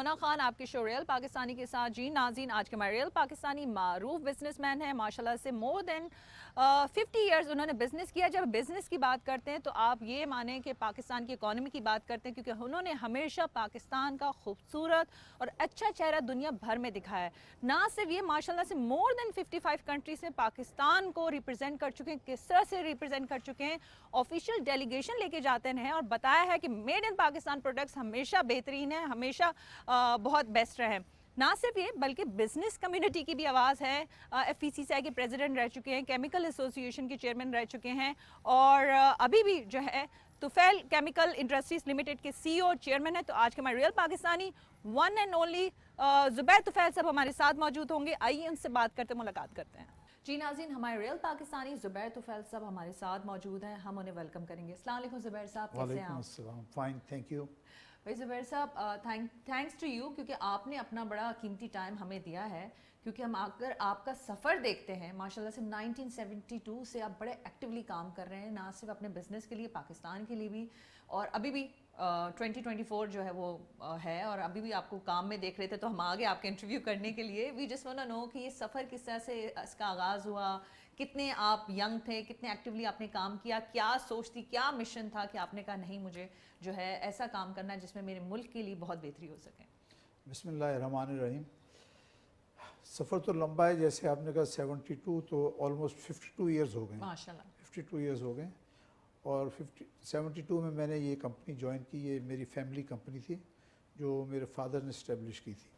مونا خان آپ کے شو ریئل پاکستانی کے ساتھ. جی ناظرین, آج کے ہمارے ریئل پاکستانی معروف بزنس مین ہیں ماشاءاللہ سے. مور دین 50 ایئرز انہوں نے بزنس کیا. جب بزنس کی بات کرتے ہیں تو آپ یہ مانیں کہ پاکستان کی اکانومی کی بات کرتے ہیں, کیونکہ انہوں نے ہمیشہ پاکستان کا خوبصورت اور اچھا چہرہ دنیا بھر میں دکھایا ہے. نہ صرف یہ, ماشاءاللہ سے مور دین 55 کنٹریز میں پاکستان کو ریپرزینٹ کر چکے ہیں. کس طرح سے ریپرزینٹ کر چکے ہیں, آفیشیل ڈیلیگیشن لے کے جاتے ہیں اور بتایا ہے کہ میڈ ان پاکستان پروڈکٹس ہمیشہ بہترین ہیں, ہمیشہ بہت بیسٹ رہے. نہ صرف یہ بلکہ بزنس کمیونٹی کی بھی آواز ہے. ایف پی سی سی آئی کے پریزیڈنٹ رہ چکے ہیں, کیمیکل ایسوسی ایشن کے چیئرمین رہ چکے ہیں, اور ابھی بھی جو ہے طفیل کیمیکل انڈسٹریز لمیٹڈ کے سی او چیئرمین ہیں. تو آج کے ہمارے real Pakistani one and only Zubair Tufail صاحب ہمارے ساتھ موجود ہوں گے. آئیے ان سے بات کرتے ملاقات کرتے ہیں. جی ناظرین, ہمارے ریئل پاکستانی زبیر طفیل صاحب ہمارے ساتھ موجود ہیں, ہم انہیں ویلکم کریں گے. السلام علیکم زبیر صاحب, کیسے ہیں آپ؟ وعلیکم السلام, فائن, تھینک یو. بھائی زبیر صاحب, تھینکس ٹو یو, کیونکہ آپ نے اپنا بڑا قیمتی ٹائم ہمیں دیا ہے. کیونکہ ہم اگر آپ کا سفر دیکھتے ہیں ماشاءاللہ سے 1972 سے آپ بڑے ایکٹیولی کام کر رہے ہیں, نہ صرف اپنے بزنس کے لیے, پاکستان کے لیے بھی, اور ابھی بھی 2024 جو ہے وہ ہے, اور ابھی بھی آپ کو کام میں دیکھ رہے تھے تو ہم آگے آپ کے انٹرویو کرنے کے لیے. We just want to know کہ یہ سفر کس طرح سے اس کا آغاز ہوا, کتنے آپ ینگ تھے, کتنے ایکٹیولی آپ نے کام کیا, کیا سوچ تھی, کیا مشن تھا کہ آپ نے کہا نہیں مجھے جو ہے ایسا کام کرنا ہے جس میں میرے ملک کے لیے بہت بہتری ہو سکے. بسم اللہ الرحمن الرحیم. سفر تو لمبا ہے, جیسے آپ نے کہا 72, تو آلموسٹ 52 ایئرز ہو گئے. ماشاءاللہ 52 ایئرز ہو گئے. اور 72 میں نے یہ کمپنی جوائن کی. یہ میری فیملی کمپنی تھی جو میرے فادر نے اسٹیبلش کی تھی,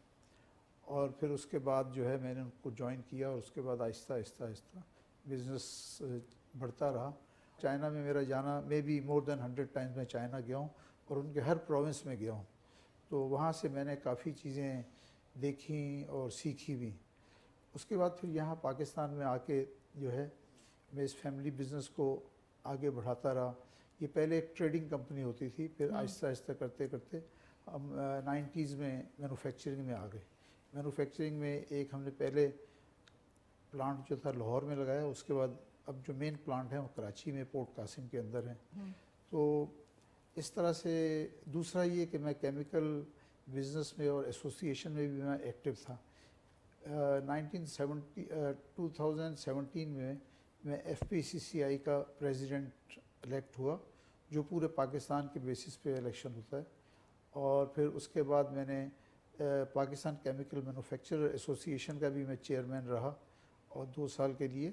اور پھر اس کے بعد جو ہے میں نے ان کو جوائن کیا, اور اس کے بعد آہستہ آہستہ آہستہ بزنس بڑھتا رہا. چائنا میں میرا جانا, میں بھی مور دین 100 ٹائمز میں چائنا گیا ہوں, اور ان کے ہر پروونس میں گیا ہوں. تو وہاں سے میں نے کافی چیزیں دیکھیں اور سیکھی بھی. اس کے بعد پھر یہاں پاکستان میں آ کے جو ہے میں اس فیملی بزنس کو آگے بڑھاتا رہا. یہ پہلے ایک ٹریڈنگ کمپنی ہوتی تھی, پھر آہستہ آہستہ کرتے کرتے ہم 90s میں مینوفیکچرنگ میں آ گئے. مینوفیکچرنگ میں ایک ہم نے پہلے پلانٹ جو تھا لاہور میں لگایا, اس کے بعد اب جو مین پلانٹ ہیں وہ کراچی میں پورٹ قاسم کے اندر ہیں. تو اس طرح سے دوسرا یہ کہ میں کیمیکل بزنس میں اور ایسوسی ایشن میں بھی میں ایکٹیو تھا. 2017 میں ایف پی سی سی آئی کا پریزیڈنٹ الیکٹ ہوا, جو پورے پاکستان کے بیسس پہ الیکشن ہوتا ہے. اور پھر اس کے بعد میں نے پاکستان کیمیکل مینوفیکچرر ایسوسی ایشن کا بھی میں چیئرمین رہا, اور 2 سال کے لیے.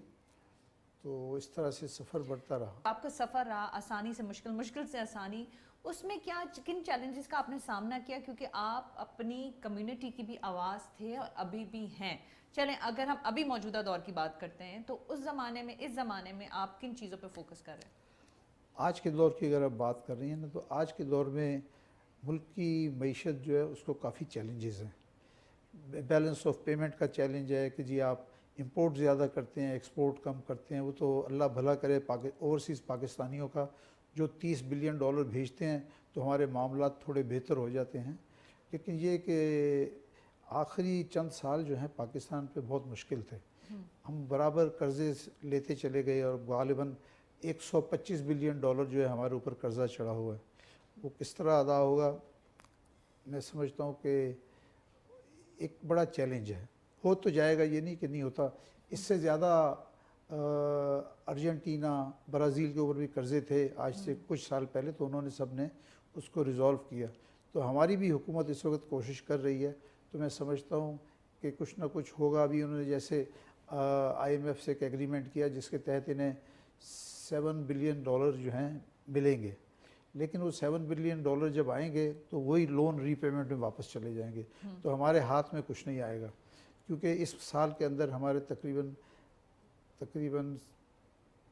تو اس طرح سے سفر بڑھتا رہا. آپ کا سفر رہا آسانی سے مشکل, مشکل سے آسانی. اس میں کیا کن چیلنجز کا آپ نے سامنا کیا, کیونکہ آپ اپنی کمیونٹی کی بھی آواز تھے اور ابھی بھی ہیں. چلیں اگر ہم ابھی موجودہ دور کی بات کرتے ہیں تو اس زمانے میں, اس زمانے میں آپ کن چیزوں پہ فوکس کر رہے ہیں؟ آج کے دور کی اگر آپ بات کر رہی ہیں نا, تو آج کے دور میں ملک کی معیشت جو ہے اس کو کافی چیلنجز ہیں. بیلنس آف پیمنٹ کا چیلنج ہے کہ جی آپ امپورٹ زیادہ کرتے ہیں, ایکسپورٹ کم کرتے ہیں. وہ تو اللہ بھلا کرے اوورسیز پاکستانیوں کا, جو $30 بلین بھیجتے ہیں تو ہمارے معاملات تھوڑے بہتر ہو جاتے ہیں. لیکن یہ کہ آخری چند سال جو ہیں پاکستان پہ بہت مشکل تھے. ہم برابر قرضے لیتے چلے گئے, اور غالباً $125 بلین جو ہے ہمارے اوپر قرضہ چڑھا ہوا ہے. وہ کس طرح ادا ہوگا, میں سمجھتا ہوں کہ ایک بڑا چیلنج ہے. ہو تو جائے گا, یہ نہیں کہ نہیں ہوتا. اس سے زیادہ ارجنٹینا, برازیل کے اوپر بھی قرضے تھے آج سے کچھ سال پہلے, تو انہوں نے سب نے اس کو ریزالو کیا. تو ہماری بھی حکومت اس وقت کوشش کر رہی ہے. تو میں سمجھتا ہوں کہ کچھ نہ کچھ ہوگا. ابھی انہوں نے جیسے آئی ایم ایف سے ایک ایگریمنٹ کیا جس کے تحت انہیں $7 بلین جو ہیں ملیں گے. لیکن وہ $7 بلین جب آئیں گے تو وہی لون ری پیمنٹ میں واپس چلے جائیں گے. تو ہمارے ہاتھ میں کچھ نہیں آئے گا, کیونکہ اس سال کے اندر ہمارے تقریباً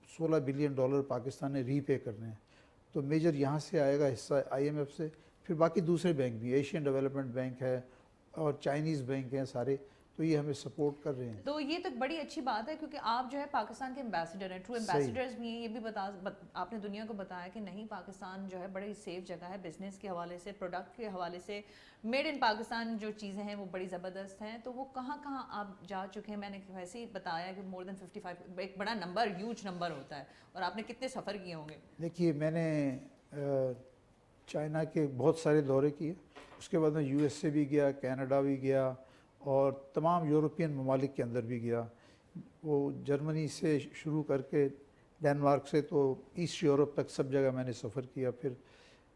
$16 بلین پاکستان نے ری پے کرنے ہیں. تو میجر یہاں سے آئے گا حصہ آئی ایم ایف سے, پھر باقی دوسرے بینک بھی, ایشین ڈیولپمنٹ بینک ہے اور چائنیز بینک ہیں سارے, تو یہ ہمیں سپورٹ کر رہے ہیں. تو یہ تو بڑی اچھی بات ہے, کیونکہ آپ جو ہے پاکستان کے ایمبیسیڈر ہیں, ٹرو ایمبیسیڈرز بھی ہیں. یہ بھی آپ نے دنیا کو بتایا کہ نہیں, پاکستان جو ہے بڑی سیف جگہ ہے بزنس کے حوالے سے, پروڈکٹ کے حوالے سے. میڈ ان پاکستان جو چیزیں ہیں وہ بڑی زبردست ہیں. تو وہ کہاں کہاں آپ جا چکے ہیں؟ میں نے ویسے ہی بتایا کہ مور دین 55 ایک بڑا نمبر, ہیوج نمبر ہوتا ہے, اور آپ نے کتنے سفر کیے ہوں گے؟ دیکھیے, میں نے چائنا کے بہت سارے دورے کیے. اس کے بعد میں USA بھی گیا, کینیڈا بھی گیا, اور تمام یورپین ممالک کے اندر بھی گیا. وہ جرمنی سے شروع کر کے ڈنمارک سے تو ایسٹ یورپ تک سب جگہ میں نے سفر کیا. پھر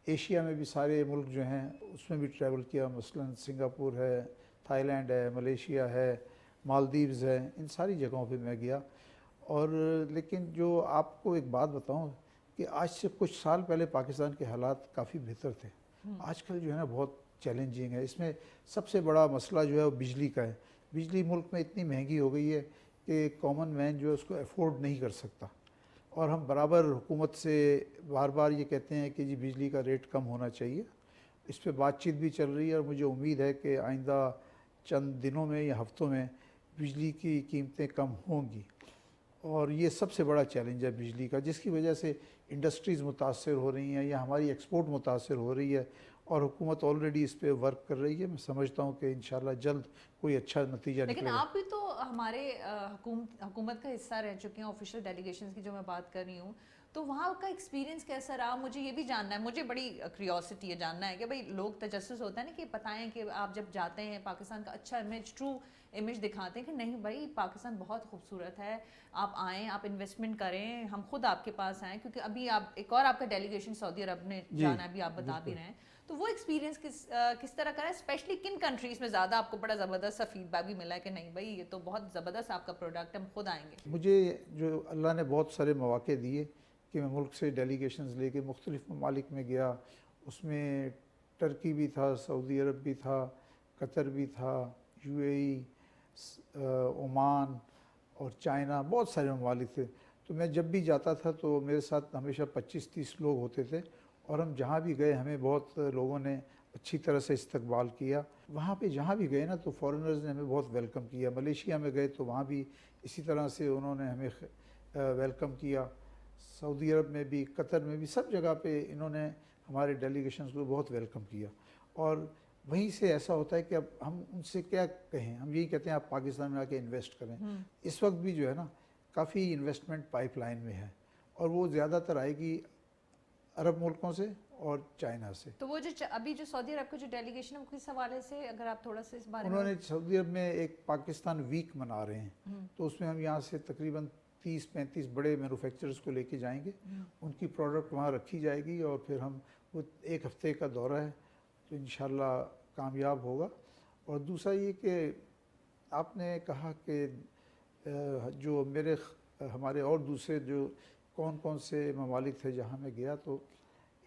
ایشیا میں بھی سارے ملک جو ہیں اس میں بھی ٹریول کیا, مثلا سنگاپور ہے, تھائی لینڈ ہے, ملیشیا ہے, مالدیوز ہے, ان ساری جگہوں پہ میں گیا. اور لیکن جو آپ کو ایک بات بتاؤں کہ آج سے کچھ سال پہلے پاکستان کے حالات کافی بہتر تھے. آج کل جو ہے نا بہت چیلنجنگ ہے. اس میں سب سے بڑا مسئلہ جو ہے وہ بجلی کا ہے. بجلی ملک میں اتنی مہنگی ہو گئی ہے کہ کامن مین جو ہے اس کو افورڈ نہیں کر سکتا, اور ہم برابر حکومت سے بار بار یہ کہتے ہیں کہ جی بجلی کا ریٹ کم ہونا چاہیے. اس پہ بات چیت بھی چل رہی ہے, اور مجھے امید ہے کہ آئندہ چند دنوں میں یا ہفتوں میں بجلی کی قیمتیں کم ہوں گی. اور یہ سب سے بڑا چیلنج ہے بجلی کا, جس کی وجہ سے انڈسٹریز متاثر ہو رہی ہیں یا ہماری ایکسپورٹ متاثر ہو رہی ہے, اور حکومت آلریڈی اس پہ ورک کر رہی ہے. میں سمجھتا ہوں کہ انشاءاللہ جلد کوئی اچھا نتیجہ لیکن نکلے گا. آپ بھی تو ہمارے حکومت کا حصہ رہ چکے ہیں, آفیشیل ڈیلیگیشنز کی جو میں بات کر رہی ہوں, تو وہاں کا ایکسپیرینس کیسا رہا؟ مجھے یہ بھی جاننا ہے, مجھے بڑی کریوسٹی ہے جاننا ہے کہ بھائی لوگ تجسس ہوتا ہے نا کہ بتائیں کہ آپ جب جاتے ہیں پاکستان کا اچھا امیج, ٹرو امیج دکھاتے ہیں کہ نہیں بھائی پاکستان بہت خوبصورت ہے, آپ آئیں, آپ انویسٹمنٹ کریں, ہم خود آپ کے پاس آئیں, کیونکہ ابھی آپ ایک اور آپ کا ڈیلیگیشن سعودی عرب نے جانا ہے, ابھی آپ بتا بھی رہے ہیں. تو وہ ایکسپیرینس کس طرح کا ہے, اسپیشلی کن کنٹریز میں زیادہ آپ کو بڑا زبردست سا فیڈ بیک بھی ملا ہے کہ نہیں بھائی یہ تو بہت زبردست آپ کا پروڈکٹ, ہم خود آئیں گے؟ مجھے جو اللہ نے بہت سارے مواقع دیے کہ میں ملک سے ڈیلیگیشنز لے کے مختلف ممالک میں گیا. اس میں ٹرکی بھی تھا, سعودی عرب بھی تھا, قطر بھی تھا, UAE, عمان اور چائنا, بہت سارے ممالک تھے. تو میں جب بھی جاتا تھا تو میرے ساتھ ہمیشہ 25-30 لوگ ہوتے تھے, اور ہم جہاں بھی گئے ہمیں بہت لوگوں نے اچھی طرح سے استقبال کیا. وہاں پہ جہاں بھی گئے نا تو فارنرز نے ہمیں بہت ویلکم کیا. ملیشیا میں گئے تو وہاں بھی اسی طرح سے انہوں نے ہمیں ویلکم کیا. سعودی عرب میں بھی, قطر میں بھی, سب جگہ پہ انہوں نے ہمارے ڈیلیگیشنز کو بہت ویلکم کیا. اور وہیں سے ایسا ہوتا ہے کہ اب ہم ان سے کیا کہیں, ہم یہی کہتے ہیں آپ پاکستان میں آ کے انویسٹ کریں. اس وقت بھی جو ہے نا کافی انویسٹمنٹ پائپ لائن میں ہے, اور وہ زیادہ تر آئے گی عرب ملکوں سے اور چائنا سے. تو وہ جو ابھی جو سعودی عرب کا جو ڈیلیگیشن ہے وہ کس حوالے سے, اگر آپ تھوڑا سا اس بارے میں؟ انہوں نے سعودی عرب میں ایک پاکستان ویک منا رہے ہیں, تو اس میں ہم یہاں سے تقریباً 30-35 بڑے مینوفیکچررز کو لے کے جائیں گے. ان کی پروڈکٹ وہاں رکھی جائے گی, اور پھر ہم وہ 1 ہفتے کا دورہ ہے تو انشاءاللہ کامیاب ہوگا. اور دوسرا یہ کہ آپ نے کہا کہ جو ہمارے اور دوسرے جو کون کون سے ممالک تھے جہاں میں گیا, تو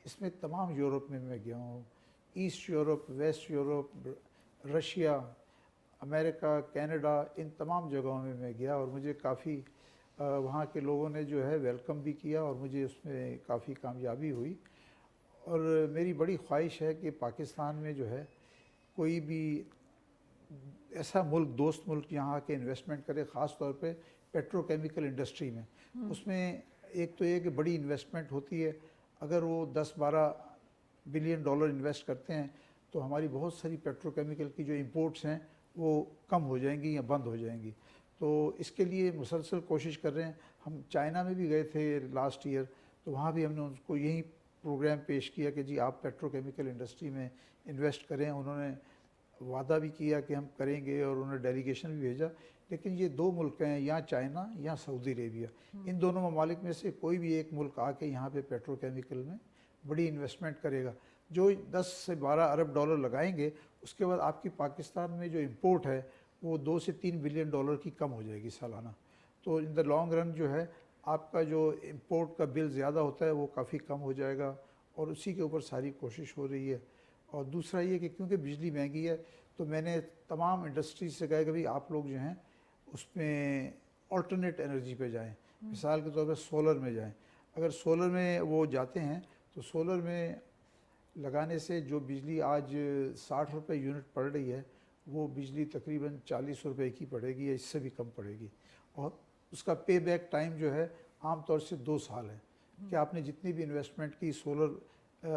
اس میں تمام یورپ میں گیا ہوں. East Europe, west Europe, Russia, America, Canada, ان تمام جگہوں میں گیا, اور مجھے کافی وہاں کے لوگوں نے جو ہے ویلکم بھی کیا, اور مجھے اس میں کافی کامیابی ہوئی. اور میری بڑی خواہش ہے کہ پاکستان میں جو ہے کوئی بھی ایسا ملک, دوست ملک یہاں آ کے انویسٹمنٹ کرے, خاص طور پہ پیٹرو کیمیکل انڈسٹری میں. اس میں ایک تو یہ کہ بڑی انویسٹمنٹ ہوتی ہے, اگر وہ 10-12 بلین ڈالر انویسٹ کرتے ہیں تو ہماری بہت ساری پیٹرو کیمیکل کی جو امپورٹس ہیں وہ کم ہو جائیں گی یا بند ہو جائیں گی. تو اس کے لیے مسلسل کوشش کر رہے ہیں. ہم چائنا میں بھی گئے تھے لاسٹ ایئر, تو وہاں بھی ہم نے ان کو یہی پروگرام پیش کیا کہ جی آپ پیٹرو کیمیکل انڈسٹری میں انویسٹ کریں. انہوں نے وعدہ بھی کیا کہ ہم کریں گے, اور انہوں نے ڈیلیگیشن بھی بھیجا. لیکن یہ 2 ملک ہیں, یا چائنا یا سعودی عربیہ, ان دونوں ممالک میں سے کوئی بھی ایک ملک آ کے یہاں پہ پیٹرو کیمیکل میں بڑی انویسٹمنٹ کرے گا, جو 10 سے 12 ارب ڈالر لگائیں گے, اس کے بعد آپ کی پاکستان میں جو امپورٹ ہے وہ 2 سے 3 بلین ڈالر کی کم ہو جائے گی سالانہ. تو ان دا لانگ رن جو ہے آپ کا جو امپورٹ کا بل زیادہ ہوتا ہے وہ کافی کم ہو جائے گا, اور اسی کے اوپر ساری کوشش ہو رہی ہے. اور دوسرا یہ کہ کیونکہ بجلی مہنگی ہے تو میں نے تمام انڈسٹریز سے کہا کہ بھئی آپ لوگ جو ہیں اس میں آلٹرنیٹ انرجی پہ جائیں. مثال کے طور پہ سولر میں جائیں. اگر سولر میں وہ جاتے ہیں تو سولر میں لگانے سے جو بجلی آج 60 روپے یونٹ پڑ رہی ہے وہ بجلی تقریباً 40 روپے کی پڑے گی یا اس سے بھی کم پڑے گی. اور اس کا پے بیک ٹائم جو ہے عام طور سے 2 سال ہے, کہ آپ نے جتنی بھی انویسٹمنٹ کی سولر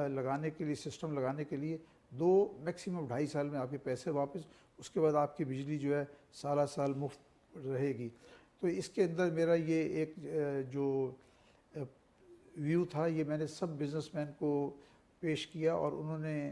لگانے کے لیے, سسٹم لگانے کے لیے, 2 میکسیمم 2.5 سال میں آپ کے پیسے واپس, اس کے بعد آپ کی بجلی جو ہے سالہ سال مفت رہے گی. تو اس کے اندر میرا یہ ایک جو ویو تھا یہ میں نے سب بزنس مین کو پیش کیا, اور انہوں نے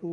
2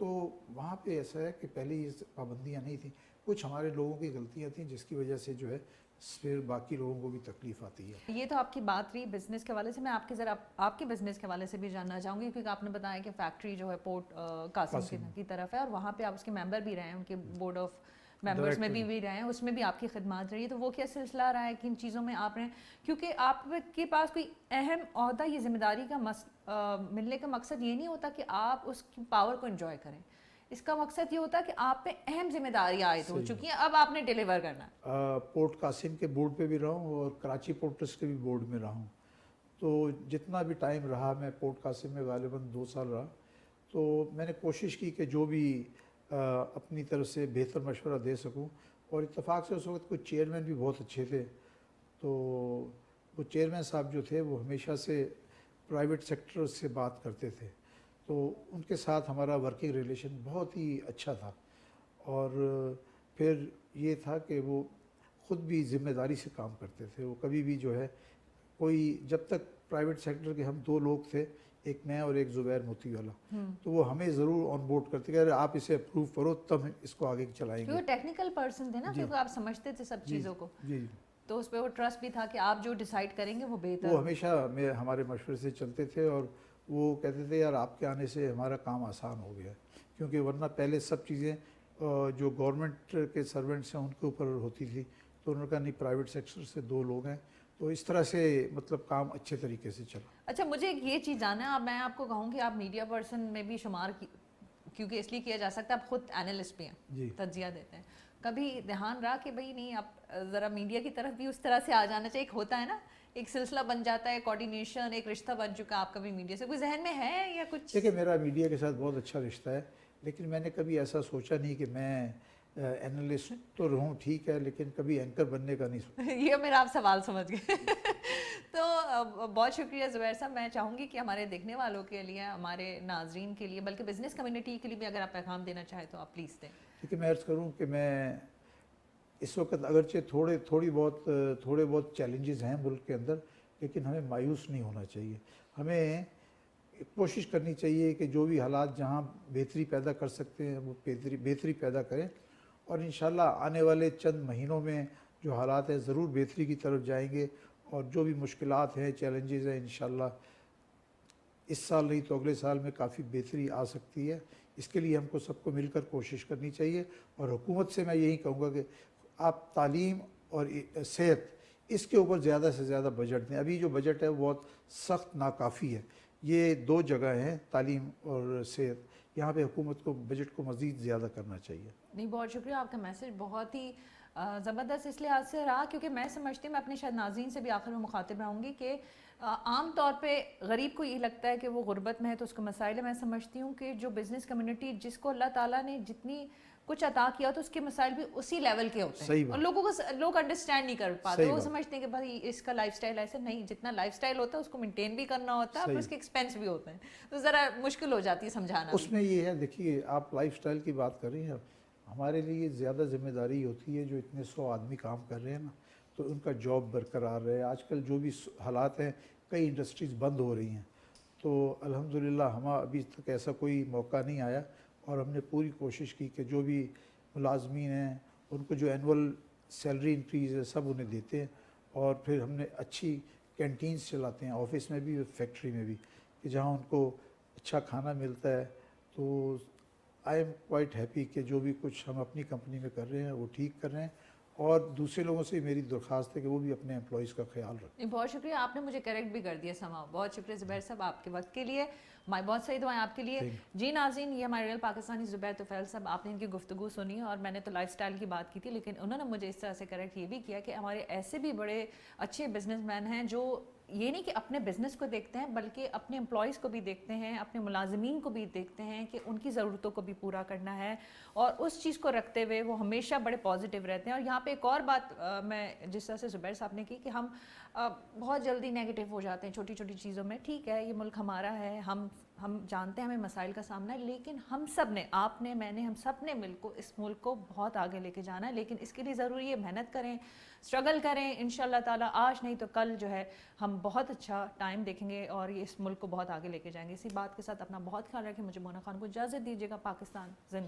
تو وہاں پہ ایسا ہے کہ پہلے یہ پابندیاں نہیں تھیں, کچھ ہمارے لوگوں کی غلطیاں تھیں جس کی وجہ سے جو ہے پھر باقی لوگوں کو بھی تکلیف آتی ہے. یہ تو آپ کی بات رہی بزنس کے حوالے سے. میں آپ کے ذرا آپ کے بزنس کے حوالے سے بھی جاننا چاہوں گی, کیونکہ آپ نے بتایا کہ فیکٹری جو ہے پورٹ قاسم کی طرف ہے, اور وہاں پہ آپ اس کے ممبر بھی رہے ہیں, ان کے بورڈ آف ممبرس میں بھی رہے ہیں, اس میں بھی آپ کی خدمات رہی ہے. تو وہ کیا سلسلہ رہا ہے, کن چیزوں میں آپ نے, کیونکہ آپ کے پاس کوئی اہم عہدہ یا ذمہ داری کا ملنے کا مقصد یہ نہیں ہوتا کہ آپ اس کی پاور کو انجوائے کریں. اس کا مقصد یہ ہوتا ہے کہ آپ پہ اہم ذمہ داری عائد ہو چکی ہیں, اب آپ نے ڈیلیور کرنا ہے. پورٹ قاسم کے بورڈ پہ بھی رہا ہوں اور کراچی پورٹ ٹرسٹ کے بھی بورڈ میں رہا ہوں. تو جتنا بھی ٹائم رہا, میں پورٹ قاسم میں غالباً 2 سال رہا, تو میں نے کوشش کی کہ جو بھی اپنی طرف سے بہتر مشورہ دے سکوں. اور اتفاق سے اس وقت کچھ چیئرمین بھی بہت اچھے تھے. تو وہ چیئرمین صاحب جو تھے وہ ہمیشہ سے پرائیویٹ سیکٹر سے بات کرتے تھے, تو ان کے ساتھ ہمارا ورکنگ ریلیشن بہت ہی اچھا تھا. اور پھر یہ تھا کہ وہ خود بھی ذمہ داری سے کام کرتے تھے. وہ کبھی بھی جو ہے کوئی, جب تک پرائیویٹ سیکٹر کے ہم 2 لوگ تھے, ایک میں اور ایک زبیر موتی والا, تو وہ ہمیں ضرور آن بورڈ کرتے کہ آپ اسے اپروو کرو تب اس کو آگے چلائیں گے. کیونکہ ٹیکنیکل پرسن تھے نا, کیونکہ آپ سمجھتے تھے سب چیزوں کو, جی, تو اس پہ وہ ٹرسٹ بھی تھا کہ آپ جو ڈیسائیڈ کریں گے وہ بہتر. وہ ہمیشہ ہمارے مشورے سے چلتے تھے, اور وہ کہتے تھے یار آپ کے آنے سے ہمارا کام آسان ہو گیا, کیونکہ ورنہ پہلے سب چیزیں جو گورنمنٹ کے سرونٹس ہیں ان کے اوپر ہوتی تھی. تو انہوں نے کہا نہیں, پرائیویٹ سیکٹر سے 2 لوگ ہیں, تو اس طرح سے مطلب کام اچھے طریقے سے چلا. اچھا, مجھے ایک یہ چیز جاننا ہے, میں آپ کو کہوں کہ آپ میڈیا پرسن میں بھی شمار کیونکہ اس لیے کیا جا سکتا ہے آپ خود اینالسٹ بھی ہیں, تجزیہ دیتے ہیں, کبھی دھیان رہا کہ بھائی نہیں آپ ذرا میڈیا کی طرف بھی اس طرح سے آ جانا چاہیے, ایک ہوتا ہے نا, ایک سلسلہ بن جاتا ہے, کوآرڈینیشن, ایک رشتہ بن چکا آپ کا بھی میڈیا سے, کوئی ذہن میں ہے یا کچھ؟ دیکھیں میرا میڈیا کے ساتھ بہت اچھا رشتہ ہے, لیکن میں نے کبھی ایسا سوچا نہیں کہ میں اینالسٹ تو رہوں, ٹھیک ہے, لیکن کبھی اینکر بننے کا نہیں سوچا. یہ میرا آپ سوال سمجھ گئے. تو بہت شکریہ زبیر صاحب. میں چاہوں گی کہ ہمارے دیکھنے والوں کے لیے, ہمارے ناظرین کے لیے, بلکہ بزنس کمیونٹی کے لیے بھی اگر آپ پیغام دینا چاہیں تو آپ پلیز دیں. ٹھیک ہے, میں عرض کروں کہ میں اس وقت اگرچہ تھوڑے بہت چیلنجز ہیں ملک کے اندر, لیکن ہمیں مایوس نہیں ہونا چاہیے. ہمیں کوشش کرنی چاہیے کہ جو بھی حالات جہاں بہتری پیدا کر سکتے ہیں وہ بہتری پیدا کریں, اور انشاءاللہ آنے والے چند مہینوں میں جو حالات ہیں ضرور بہتری کی طرف جائیں گے. اور جو بھی مشکلات ہیں, چیلنجز ہیں, انشاءاللہ اس سال نہیں تو اگلے سال میں کافی بہتری آ سکتی ہے. اس کے لیے ہم کو سب کو مل کر کوشش کرنی چاہیے, اور حکومت سے میں یہی کہوں گا کہ آپ تعلیم اور صحت اس کے اوپر زیادہ سے زیادہ بجٹ دیں. ابھی جو بجٹ ہے وہ بہت سخت ناکافی ہے. یہ 2 جگہ ہیں, تعلیم اور صحت, یہاں پہ حکومت کو بجٹ کو مزید زیادہ کرنا چاہیے. نہیں, بہت شکریہ. آپ کا میسج بہت ہی زبردست اس لحاظ سے رہا کیونکہ میں سمجھتی ہوں, میں اپنے شاید ناظرین سے بھی آخر میں مخاطب رہوں گی, کہ عام طور پہ غریب کو یہ لگتا ہے کہ وہ غربت میں ہے تو اس کا مسائل ہے. میں سمجھتی ہوں کہ جو بزنس کمیونٹی جس کو اللہ تعالیٰ نے جتنی کچھ عطا کیا تو اس کے مسائل بھی اسی لیول کے ہوتے ہیں, اور لوگ انڈرسٹینڈ نہیں کر پاتے. وہ سمجھتے ہیں کہ بھائی اس کا لائف سٹائل ایسا نہیں, جتنا لائف سٹائل ہوتا ہے اس کو مینٹین بھی کرنا ہوتا ہے, اور اس کے ایکسپینس بھی ہوتے ہیں, تو ذرا مشکل ہو جاتی ہے سمجھانا. اس میں یہ ہے, دیکھیے آپ لائف سٹائل کی بات کر رہی ہیں, ہمارے لیے زیادہ ذمہ داری ہوتی ہے جو اتنے 100 آدمی کام کر رہے ہیں نا, تو ان کا جاب برقرار رہے. آج کل جو بھی حالات ہیں, کئی انڈسٹریز بند ہو رہی ہیں, تو الحمدللہ ہمیں ابھی تک ایسا کوئی موقع نہیں آیا, اور ہم نے پوری کوشش کی کہ جو بھی ملازمین ہیں ان کو جو اینول سیلری انکریز ہے سب انہیں دیتے ہیں, اور پھر ہم نے اچھی کینٹینز چلاتے ہیں آفس میں بھی اور فیکٹری میں بھی, کہ جہاں ان کو اچھا کھانا ملتا ہے. تو آئی ایم کوائٹ ہیپی کہ جو بھی کچھ ہم اپنی کمپنی میں کر رہے ہیں وہ ٹھیک کر رہے ہیں, اور دوسرے لوگوں سے میری درخواست ہے کہ وہ بھی اپنے امپلائیز کا خیال رکھیں. بہت شکریہ, آپ نے مجھے کریکٹ بھی کر دیا سما. بہت شکریہ زبیر صاحب آپ کے وقت کے لیے. بہت صحیح دعائیں آپ کے لیے. جی ناظرین, یہ ہمارے ریئل پاکستانی زبیر طفیل صاحب, آپ نے ان کی گفتگو سنی, اور میں نے تو لائف سٹائل کی بات کی تھی, لیکن انہوں نے مجھے اس طرح سے کریکٹ یہ بھی کیا کہ ہمارے ایسے بھی بڑے اچھے بزنس مین ہیں جو یہ نہیں کہ اپنے بزنس کو دیکھتے ہیں بلکہ اپنے امپلائیز کو بھی دیکھتے ہیں, اپنے ملازمین کو بھی دیکھتے ہیں کہ ان کی ضرورتوں کو بھی پورا کرنا ہے, اور اس چیز کو رکھتے ہوئے وہ ہمیشہ بڑے پازیٹیو رہتے ہیں. اور یہاں پہ ایک اور بات میں جس طرح سے زبیر صاحب نے کی کہ ہم بہت جلدی نیگیٹو ہو جاتے ہیں چھوٹی چھوٹی چیزوں میں. ٹھیک ہے, یہ ملک ہمارا ہے, ہم جانتے ہیں ہمیں مسائل کا سامنا ہے، لیکن ہم سب نے، آپ نے، میں نے، ہم سب نے مل کو اس ملک کو بہت آگے لے کے جانا ہے، لیکن اس کے لیے ضروری ہے محنت کریں، اسٹرگل کریں، انشاءاللہ تعالیٰ آج نہیں تو کل جو ہے ہم بہت اچھا ٹائم دیکھیں گے اور یہ اس ملک کو بہت آگے لے کے جائیں گے. اسی بات کے ساتھ اپنا بہت خیال رکھیں. مجھے مونا خان کو اجازت دیجیے گا. پاکستان زندہ